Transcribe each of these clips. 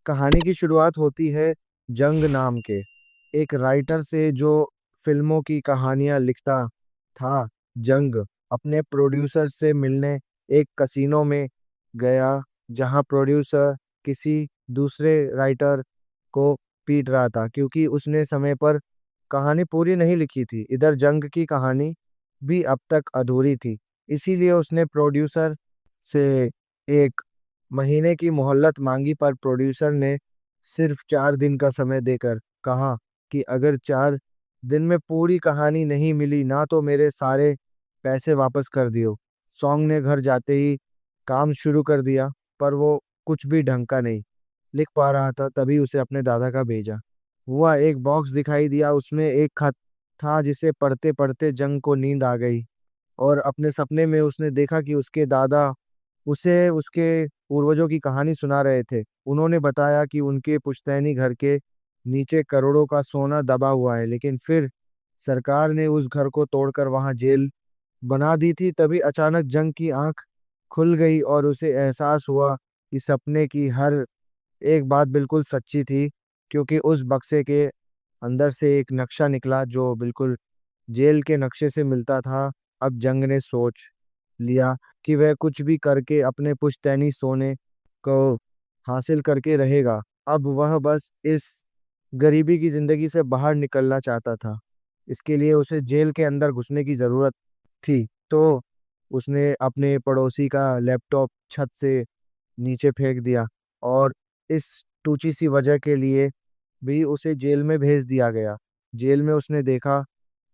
कहानी की शुरुआत होती है जंग नाम के एक राइटर से जो फिल्मों की कहानियां लिखता था। जंग अपने प्रोड्यूसर से मिलने एक कसिनो में गया, जहां प्रोड्यूसर किसी दूसरे राइटर को पीट रहा था क्योंकि उसने समय पर कहानी पूरी नहीं लिखी थी। इधर जंग की कहानी भी अब तक अधूरी थी, इसीलिए उसने प्रोड्यूसर से एक महीने की मोहलत मांगी, पर प्रोड्यूसर ने सिर्फ 4 दिन का समय देकर कहा कि अगर 4 दिन में पूरी कहानी नहीं मिली ना तो मेरे सारे पैसे वापस कर दियो। सॉन्ग ने घर जाते ही काम शुरू कर दिया, पर वो कुछ भी ढंग का नहीं लिख पा रहा था। तभी उसे अपने दादा का भेजा हुआ एक बॉक्स दिखाई दिया। उसमें एक खत था जिसे पढ़ते पढ़ते जंग को नींद आ गई, और अपने सपने में उसने देखा कि उसके दादा उसे उसके पूर्वजों की कहानी सुना रहे थे। उन्होंने बताया कि उनके पुश्तैनी घर के नीचे करोड़ों का सोना दबा हुआ है, लेकिन फिर सरकार ने उस घर को तोड़कर वहां जेल बना दी थी। तभी अचानक जंग की आंख खुल गई और उसे एहसास हुआ कि सपने की हर एक बात बिल्कुल सच्ची थी, क्योंकि उस बक्से के अंदर से एक नक्शा निकला जो बिल्कुल जेल के नक्शे से मिलता था। अब जंग ने सोच लिया कि वह कुछ भी करके अपने पुश्तैनी सोने को हासिल करके रहेगा। अब वह बस इस गरीबी की जिंदगी से बाहर निकलना चाहता था। इसके लिए उसे जेल के अंदर घुसने की जरूरत थी। तो उसने अपने पड़ोसी का लैपटॉप छत से नीचे फेंक दिया, और इस टूची सी वजह के लिए भी उसे जेल में भेज दिया गया। जेल में उसने देखा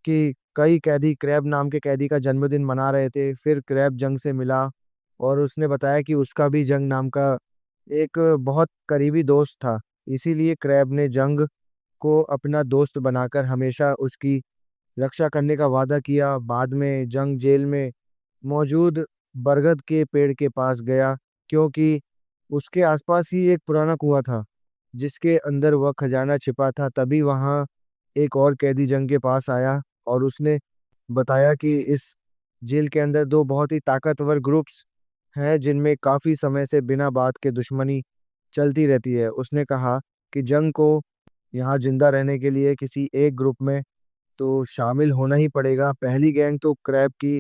कि कई कैदी क्रैब नाम के कैदी का जन्मदिन मना रहे थे। फिर क्रैब जंग से मिला और उसने बताया कि उसका भी जंग नाम का एक बहुत करीबी दोस्त था। इसीलिए क्रैब ने जंग को अपना दोस्त बनाकर हमेशा उसकी रक्षा करने का वादा किया। बाद में जंग जेल में मौजूद बरगद के पेड़ के पास गया, क्योंकि उसके आसपास ही एक पुराना कुआं था जिसके अंदर वह खजाना छिपा था। तभी वहां एक और कैदी जंग के पास आया और उसने बताया कि इस जेल के अंदर दो बहुत ही ताकतवर ग्रुप्स हैं जिनमें काफी समय से बिना बात के दुश्मनी चलती रहती है। उसने कहा कि जंग को यहाँ जिंदा रहने के लिए किसी एक ग्रुप में तो शामिल होना ही पड़ेगा। पहली गैंग तो क्रैब की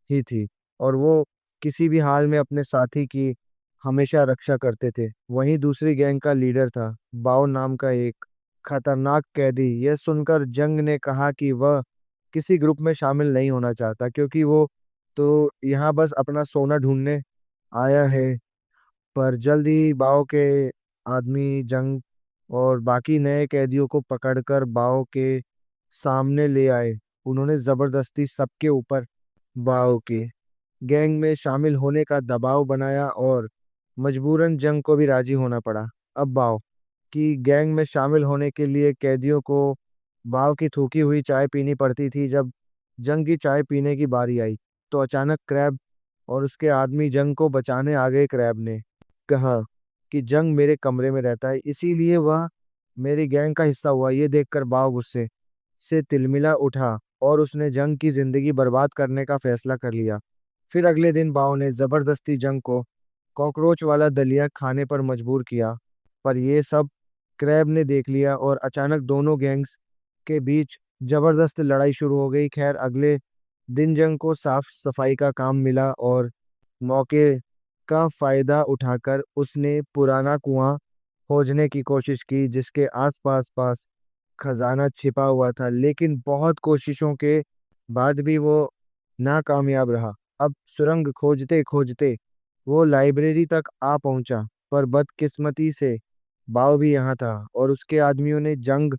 ही थी, और वो किसी भी हाल में अपने साथी की हमेशा रक्षा करते थे। वहीं दूसरी गैंग का लीडर था बाओ नाम का एक खतरनाक कैदी। यह सुनकर जंग ने कहा कि वह किसी ग्रुप में शामिल नहीं होना चाहता, क्योंकि वो तो यहाँ बस अपना सोना ढूंढने आया है। पर जल्द ही बाओ के आदमी जंग और बाकी नए कैदियों को पकड़कर बाओ के सामने ले आए। उन्होंने जबरदस्ती सबके ऊपर बाओ के गैंग में शामिल होने का दबाव बनाया, और मजबूरन जंग को भी राजी होना पड़ा। अब बाओ की गैंग में शामिल होने के लिए कैदियों को बाव की थूकी हुई चाय पीनी पड़ती थी। जब जंग की चाय पीने की बारी आई तो अचानक क्रैब और उसके आदमी जंग को बचाने आ गए। क्रैब ने कहा कि जंग मेरे कमरे में रहता है, इसीलिए वह मेरी गैंग का हिस्सा हुआ। ये देखकर बाव गुस्से से तिलमिला उठा और उसने जंग की जिंदगी बर्बाद करने का फैसला कर लिया। फिर अगले दिन बाव ने जबरदस्ती जंग को कॉकरोच वाला दलिया खाने पर मजबूर किया। पर यह सब क्रैब ने देख लिया और अचानक दोनों गैंग्स के बीच जबरदस्त लड़ाई शुरू हो गई। खैर, अगले दिन जंग को साफ सफाई का काम मिला, और मौके का फायदा उठाकर उसने पुराना कुआं खोजने की कोशिश की जिसके आसपास पास खजाना छिपा हुआ था। लेकिन बहुत कोशिशों के बाद भी वो नाकामयाब रहा। अब सुरंग खोजते खोजते वो लाइब्रेरी तक आ पहुंचा, पर बदकिस्मती से बाव भी यहाँ था और उसके आदमियों ने जंग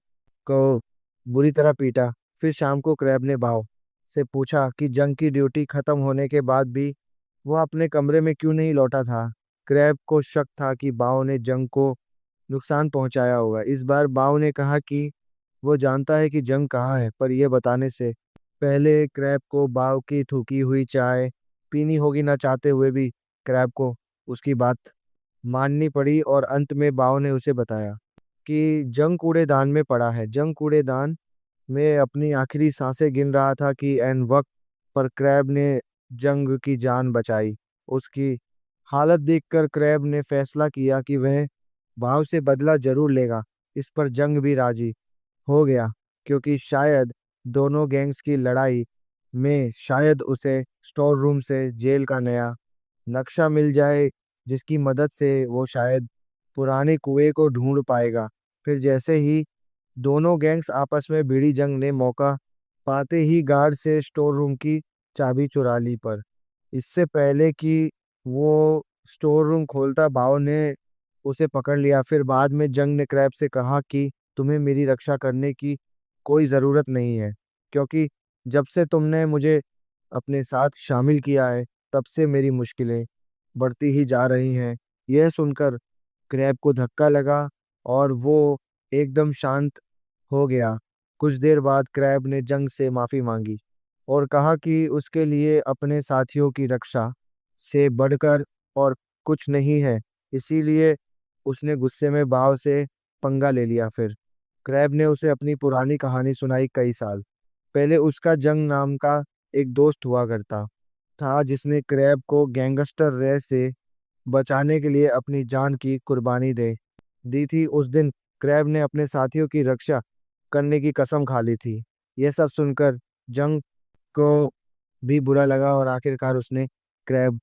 को बुरी तरह पीटा। फिर शाम को क्रैब ने बाव से पूछा कि जंग की ड्यूटी खत्म होने के बाद भी वो अपने कमरे में क्यों नहीं लौटा था। क्रैब को शक था कि बाव ने जंग को नुकसान पहुंचाया होगा। इस बार बाव ने कहा कि वो जानता है कि जंग कहाँ है, पर यह बताने से पहले क्रैब को बाव की थूकी हुई चाय पीनी होगी। ना चाहते हुए भी क्रैब को उसकी बात माननी पड़ी, और अंत में बाव ने उसे बताया कि जंग कूड़ेदान में पड़ा है। जंग कूड़ेदान में अपनी आखिरी सांसें गिन रहा था कि एन वक्त पर क्रैब ने जंग की जान बचाई। उसकी हालत देखकर क्रैब ने फैसला किया कि वह भाव से बदला जरूर लेगा। इस पर जंग भी राजी हो गया, क्योंकि शायद दोनों गैंग्स की लड़ाई में शायद उसे स्टोर रूम से जेल का नया नक्शा मिल जाए, जिसकी मदद से वो शायद पुराने कुएं को ढूंढ पाएगा। फिर जैसे ही दोनों गैंग्स आपस में भिड़ी, जंग ने मौका पाते ही गार्ड से स्टोर रूम की चाबी चुरा ली। पर इससे पहले कि वो स्टोर रूम खोलता, बाव ने उसे पकड़ लिया। फिर बाद में जंग ने क्रैब से कहा कि तुम्हें मेरी रक्षा करने की कोई ज़रूरत नहीं है, क्योंकि जब से तुमने मुझे अपने साथ शामिल किया है, तब से मेरी मुश्किलें बढ़ती ही जा रही हैं। यह सुनकर क्रैब को धक्का लगा और वो एकदम शांत हो गया। कुछ देर बाद क्रैब ने जंग से माफ़ी मांगी और कहा कि उसके लिए अपने साथियों की रक्षा से बढ़कर और कुछ नहीं है। इसीलिए उसने गुस्से में बाव से पंगा ले लिया। फिर क्रैब ने उसे अपनी पुरानी कहानी सुनाई। कई साल पहले उसका जंग नाम का एक दोस्त हुआ करता था, जिसने क्रैब को गैंगस्टर रे से बचाने के लिए अपनी जान की कुर्बानी दे दी थी। उस दिन क्रैब ने अपने साथियों की रक्षा करने की कसम खा ली थी। यह सब सुनकर जंग को भी बुरा लगा और आखिरकार उसने क्रैब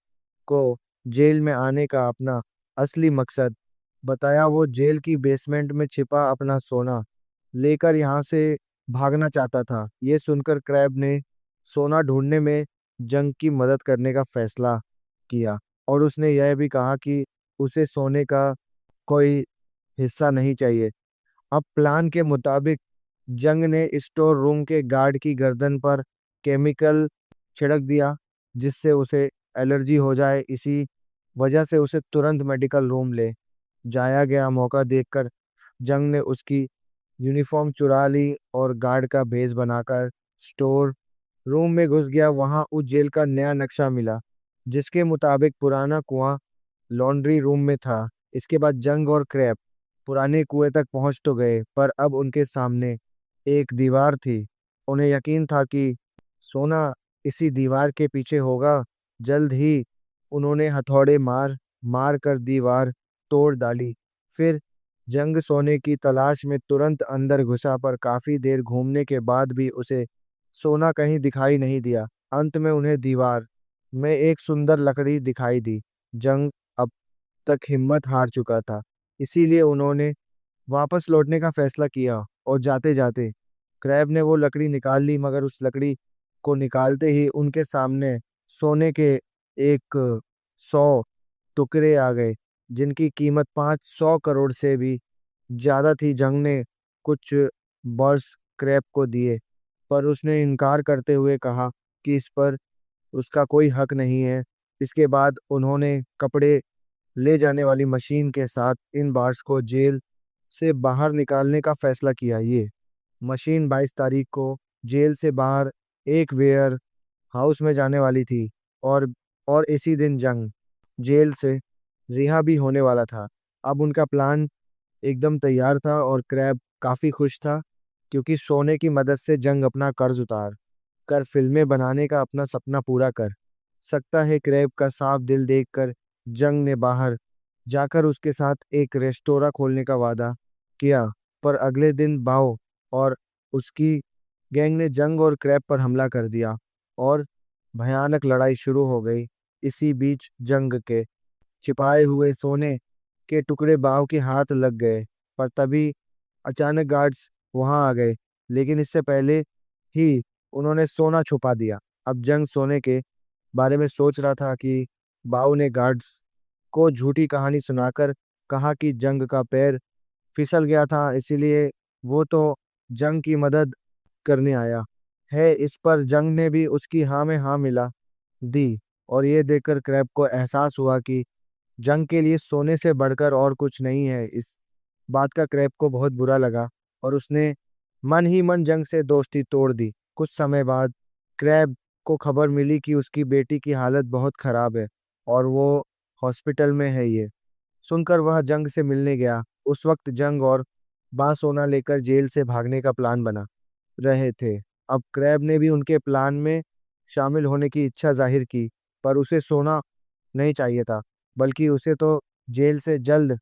को जेल में आने का अपना असली मकसद बताया। वो जेल की बेसमेंट में छिपा अपना सोना लेकर यहाँ से भागना चाहता था। ये सुनकर क्रैब ने सोना ढूंढने में जंग की मदद करने का फैसला किया और उसने यह भी कहा कि उसे सोने का कोई हिस्सा नहीं चाहिए। अब प्लान के मुताबिक जंग ने स्टोर रूम के गार्ड की गर्दन पर केमिकल छिड़क दिया, जिससे उसे एलर्जी हो जाए। इसी वजह से उसे तुरंत मेडिकल रूम ले जाया गया। मौका देखकर जंग ने उसकी यूनिफॉर्म चुरा ली और गार्ड का भेष बनाकर स्टोर रूम में घुस गया। वहां उस जेल का नया नक्शा मिला, जिसके मुताबिक पुराना कुआं लॉन्ड्री रूम में था। इसके बाद जंग और क्रैप पुराने कुएं तक पहुंच तो गए, पर अब उनके सामने एक दीवार थी। उन्हें यकीन था कि सोना इसी दीवार के पीछे होगा। जल्द ही उन्होंने हथौड़े मार मार कर दीवार तोड़ डाली। फिर जंग सोने की तलाश में तुरंत अंदर घुसा, पर काफी देर घूमने के बाद भी उसे सोना कहीं दिखाई नहीं दिया। अंत में उन्हें दीवार में एक सुंदर लकड़ी दिखाई दी। जंग अब तक हिम्मत हार चुका था, इसीलिए उन्होंने वापस लौटने का फैसला किया और जाते जाते क्रैब ने वो लकड़ी निकाल ली। मगर उस लकड़ी को निकालते ही उनके सामने सोने के एक 100 टुकड़े आ गए, जिनकी कीमत 500 करोड़ से भी ज्यादा थी। जंग ने कुछ बर्स क्रैब को दिए, पर उसने इनकार करते हुए कहा कि इस पर उसका कोई हक नहीं है। इसके बाद उन्होंने कपड़े ले जाने वाली मशीन के साथ इन बार्स को जेल से बाहर निकालने का फैसला किया। ये मशीन 22 तारीख को जेल से बाहर एक वेयर हाउस में जाने वाली थी और और इसी दिन जंग जेल से रिहा भी होने वाला था। अब उनका प्लान एकदम तैयार था और क्रैब काफी खुश था, क्योंकि सोने की मदद से जंग अपना कर्ज उतार कर फिल्में बनाने का अपना सपना पूरा कर सकता है। क्रैब का साफ दिल देखकर जंग ने बाहर जाकर उसके साथ एक रेस्टोरेंट खोलने का वादा किया। पर अगले दिन बाओ और उसकी गैंग ने जंग और क्रैब पर हमला कर दिया और भयानक लड़ाई शुरू हो गई। इसी बीच जंग के छिपाए हुए सोने के टुकड़े बाव के हाथ लग गए, पर तभी अचानक गार्ड्स वहां आ गए, लेकिन इससे पहले ही उन्होंने सोना छुपा दिया। अब जंग सोने के बारे में सोच रहा था कि बाव ने गार्ड्स को झूठी कहानी सुनाकर कहा कि जंग का पैर फिसल गया था, इसीलिए वो तो जंग की मदद करने आया है। इस पर जंग ने भी उसकी हाँ में हाँ मिला दी और ये देखकर क्रैब को एहसास हुआ कि जंग के लिए सोने से बढ़कर और कुछ नहीं है। इस बात का क्रैब को बहुत बुरा लगा और उसने मन ही मन जंग से दोस्ती तोड़ दी। कुछ समय बाद क्रैब को खबर मिली कि उसकी बेटी की हालत बहुत खराब है और वो हॉस्पिटल में है। ये सुनकर वह जंग से मिलने गया। उस वक्त जंग और सोना लेकर जेल से भागने का प्लान बना रहे थे। अब क्रैब ने भी उनके प्लान में शामिल होने की इच्छा जाहिर की, पर उसे सोना नहीं चाहिए था, बल्कि उसे तो जेल से जल्द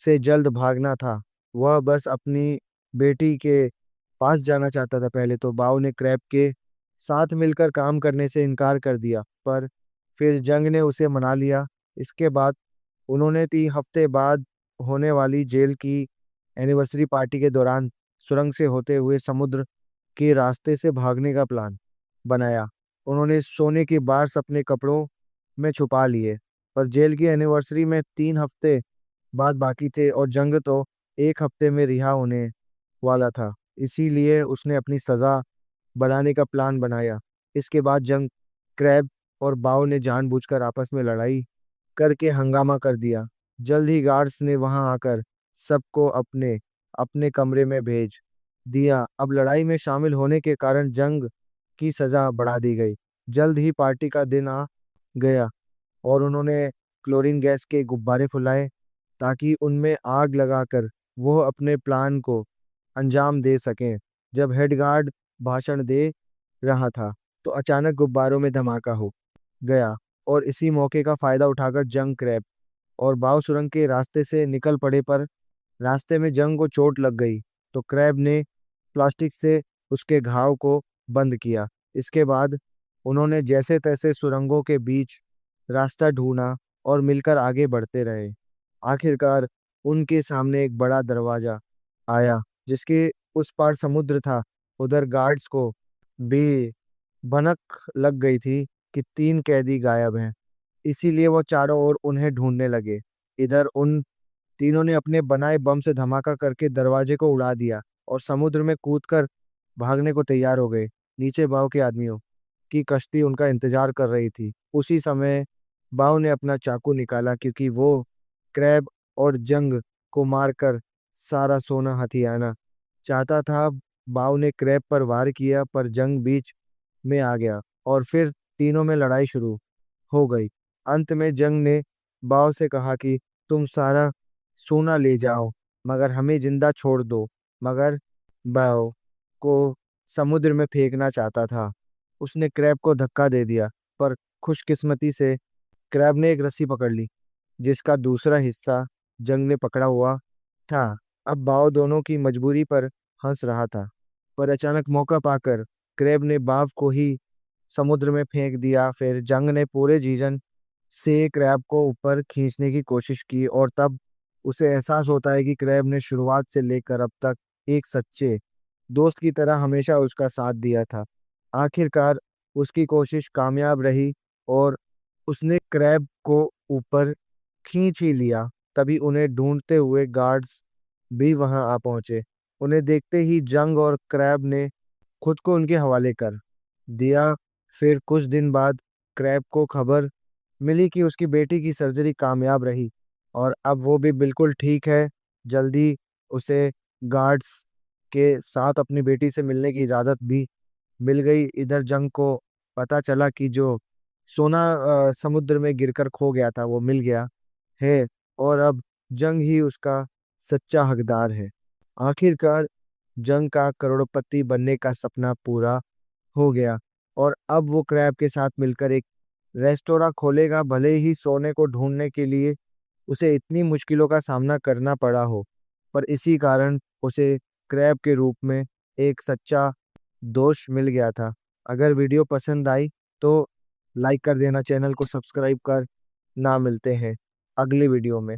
से जल्द भागना था। वह बस अपनी बेटी के पास जाना चाहता था। पहले तो बाव ने क्रैब के साथ मिलकर काम करने से इनकार कर दिया, पर फिर जंग ने उसे मना लिया। इसके बाद उन्होंने 3 हफ्ते बाद होने वाली जेल की एनिवर्सरी पार्टी के दौरान सुरंग से होते हुए समुद्र के रास्ते से भागने का प्लान बनाया। उन्होंने सोने की बार्स अपने कपड़ों में छुपा लिए, पर जेल की एनिवर्सरी में 3 हफ्ते बाद बाकी थे और जंग तो 1 हफ्ते में रिहा होने वाला था। इसीलिए उसने अपनी सजा बढ़ाने का प्लान बनाया। इसके बाद जंग, क्रैब और बाव ने जानबूझकर आपस में लड़ाई करके हंगामा कर दिया। जल्द ही गार्ड्स ने वहां आकर सबको अपने अपने कमरे में भेज दिया। अब लड़ाई में शामिल होने के कारण जंग की सजा बढ़ा दी गई। जल्द ही पार्टी का दिन आ गया और उन्होंने क्लोरीन गैस के गुब्बारे फुलाए ताकि उनमें आग लगाकर वो अपने प्लान को अंजाम दे सकें। जब हेड गार्ड भाषण दे रहा था तो अचानक गुब्बारों में धमाका हो गया और इसी मौके का फायदा उठाकर जंग, क्रैब और बाव सुरंग के रास्ते से निकल पड़े। पर रास्ते में जंग को चोट लग गई तो क्रैब ने प्लास्टिक से उसके घाव को बंद किया। इसके बाद उन्होंने जैसे तैसे सुरंगों के बीच रास्ता ढूंढा और मिलकर आगे बढ़ते रहे। आखिरकार उनके सामने एक बड़ा दरवाजा आया जिसके उस पार समुद्र था। उधर गार्ड्स को भी भनक लग गई थी कि 3 कैदी गायब हैं। इसीलिए वो चारों ओर उन्हें ढूंढने लगे। इधर उन तीनों ने अपने बनाए बम से धमाका करके दरवाजे को उड़ा दिया और समुद्र में कूदकर भागने को तैयार हो गए। नीचे बाव के आदमियों की कश्ती उनका इंतजार कर रही थी। उसी समय बाव ने अपना चाकू निकाला क्योंकि वो क्रैब और जंग को मारकर सारा सोना हथियाना चाहता था। बाव ने क्रैब पर वार किया पर जंग बीच में आ गया और फिर तीनों में लड़ाई शुरू हो गई। अंत में जंग ने बाव से कहा कि तुम सारा सोना ले जाओ मगर हमें जिंदा छोड़ दो। मगर बाव को समुद्र में फेंकना चाहता था। उसने क्रैब को धक्का दे दिया, पर खुशकिस्मती से क्रैब ने एक रस्सी पकड़ ली जिसका दूसरा हिस्सा जंग ने पकड़ा हुआ था। अब बाव दोनों की मजबूरी पर हंस रहा था, पर अचानक मौका पाकर क्रैब ने बाव को ही समुद्र में फेंक दिया। फिर जंग ने पूरे जीवन से क्रैब को ऊपर खींचने की कोशिश की और तब उसे एहसास होता है कि क्रैब ने शुरुआत से लेकर अब तक एक सच्चे दोस्त की तरह हमेशा उसका साथ दिया था। आखिरकार उसकी कोशिश कामयाब रही और उसने क्रैब को ऊपर खींच ही लिया। तभी उन्हें ढूंढते हुए गार्ड्स भी वहां आ पहुंचे। उन्हें देखते ही जंग और क्रैब ने खुद को उनके हवाले कर दिया। फिर कुछ दिन बाद क्रैब को खबर मिली कि उसकी बेटी की सर्जरी कामयाब रही और अब वो भी बिल्कुल ठीक है। जल्दी उसे गार्ड्स के साथ अपनी बेटी से मिलने की इजाज़त भी मिल गई। इधर जंग को पता चला कि जो सोना समुद्र में गिरकर खो गया था वो मिल गया है और अब जंग ही उसका सच्चा हकदार है। आखिरकार जंग का करोड़पति बनने का सपना पूरा हो गया और अब वो क्रैब के साथ मिलकर एक रेस्टोरेंट खोलेगा। भले ही सोने को ढूंढने के लिए उसे इतनी मुश्किलों का सामना करना पड़ा हो, पर इसी कारण उसे क्रैब के रूप में एक सच्चा दोस्त मिल गया था। अगर वीडियो पसंद आई तो लाइक कर देना, चैनल को सब्सक्राइब कर ना। मिलते हैं अगली वीडियो में।